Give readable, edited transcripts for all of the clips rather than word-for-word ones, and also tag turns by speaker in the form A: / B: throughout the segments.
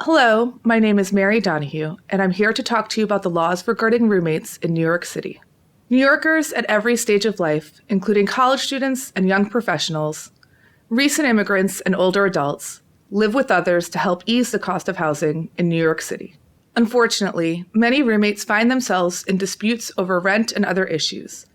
A: Hello, my name is Mary Donahue, and I'm here to talk to you about the laws regarding roommates in New York City. New Yorkers at every stage of life, including college students and young professionals, recent immigrants and older adults, live with others to help ease the cost of housing in New York City. Unfortunately, many roommates find themselves in disputes over rent and other issues.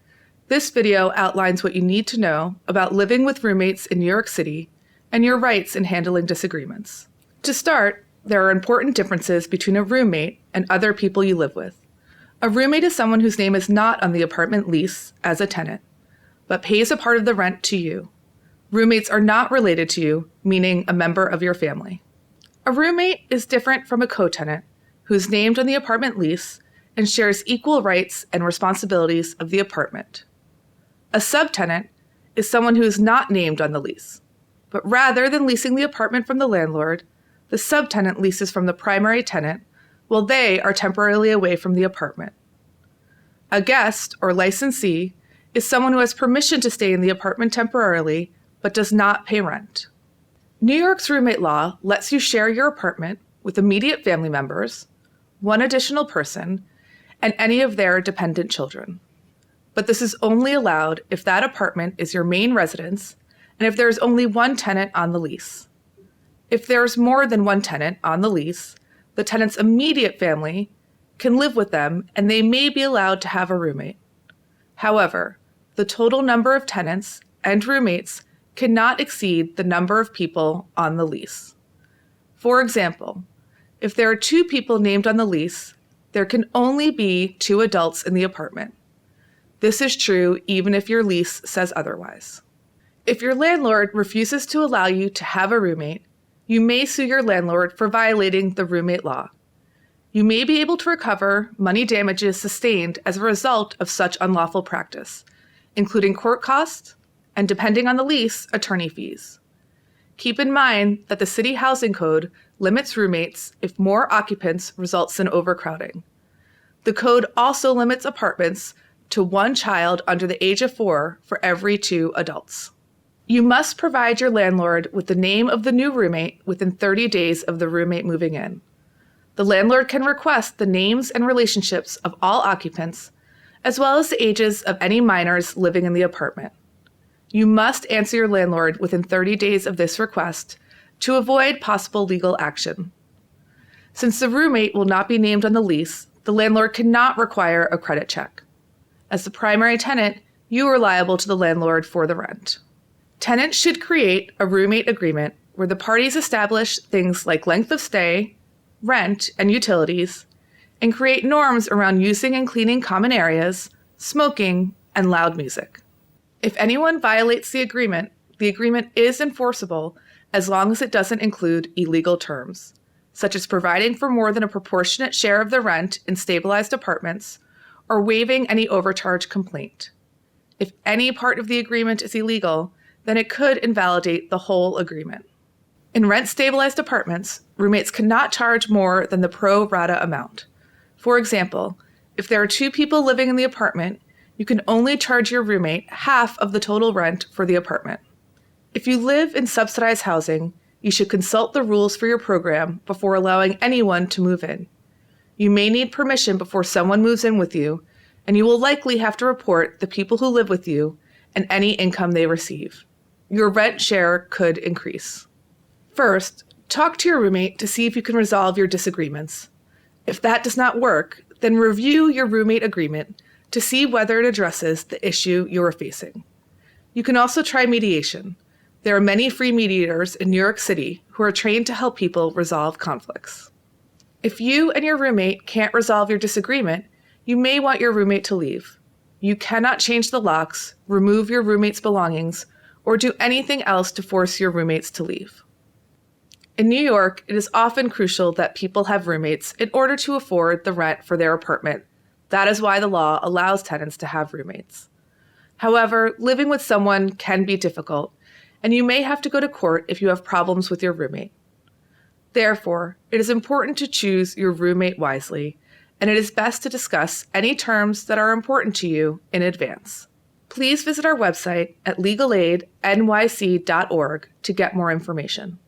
A: This video outlines what you need to know about living with roommates in New York City and your rights in handling disagreements. To start, there are important differences between a roommate and other people you live with. A roommate is someone whose name is not on the apartment lease as a tenant, but pays a part of the rent to you. Roommates are not related to you, meaning a member of your family. A roommate is different from a co-tenant, who's named on the apartment lease and shares equal rights and responsibilities of the apartment. A subtenant is someone who is not named on the lease, but rather than leasing the apartment from the landlord, the subtenant leases from the primary tenant while they are temporarily away from the apartment. A guest or licensee is someone who has permission to stay in the apartment temporarily but does not pay rent. New York's roommate law lets you share your apartment with immediate family members, one additional person, and any of their dependent children. But this is only allowed if that apartment is your main residence and if there is only one tenant on the lease. If there is more than one tenant on the lease, the tenant's immediate family can live with them and they may be allowed to have a roommate. However, the total number of tenants and roommates cannot exceed the number of people on the lease. For example, if there are 2 people named on the lease, there can only be 2 adults in the apartment. This is true even if your lease says otherwise. If your landlord refuses to allow you to have a roommate, you may sue your landlord for violating the roommate law. You may be able to recover money damages sustained as a result of such unlawful practice, including court costs and, depending on the lease, attorney fees. Keep in mind that the City Housing Code limits roommates if more occupants results in overcrowding. The code also limits apartments to 1 child under the age of 4 for every 2 adults. You must provide your landlord with the name of the new roommate within 30 days of the roommate moving in. The landlord can request the names and relationships of all occupants, as well as the ages of any minors living in the apartment. You must answer your landlord within 30 days of this request to avoid possible legal action. Since the roommate will not be named on the lease, the landlord cannot require a credit check. As the primary tenant, you are liable to the landlord for the rent. Tenants should create a roommate agreement where the parties establish things like length of stay, rent, and utilities, and create norms around using and cleaning common areas, smoking, and loud music. If anyone violates the agreement is enforceable as long as it doesn't include illegal terms, such as providing for more than a proportionate share of the rent in stabilized apartments or waiving any overcharge complaint. If any part of the agreement is illegal, then it could invalidate the whole agreement. In rent-stabilized apartments, roommates cannot charge more than the pro rata amount. For example, if there are 2 people living in the apartment, you can only charge your roommate half of the total rent for the apartment. If you live in subsidized housing, you should consult the rules for your program before allowing anyone to move in. You may need permission before someone moves in with you, and you will likely have to report the people who live with you and any income they receive. Your rent share could increase. First, talk to your roommate to see if you can resolve your disagreements. If that does not work, then review your roommate agreement to see whether it addresses the issue you are facing. You can also try mediation. There are many free mediators in New York City who are trained to help people resolve conflicts. If you and your roommate can't resolve your disagreement, you may want your roommate to leave. You cannot change the locks, remove your roommate's belongings, or do anything else to force your roommates to leave. In New York, it is often crucial that people have roommates in order to afford the rent for their apartment. That is why the law allows tenants to have roommates. However, living with someone can be difficult, and you may have to go to court if you have problems with your roommate. Therefore, it is important to choose your roommate wisely, and it is best to discuss any terms that are important to you in advance. Please visit our website at legalaidnyc.org to get more information.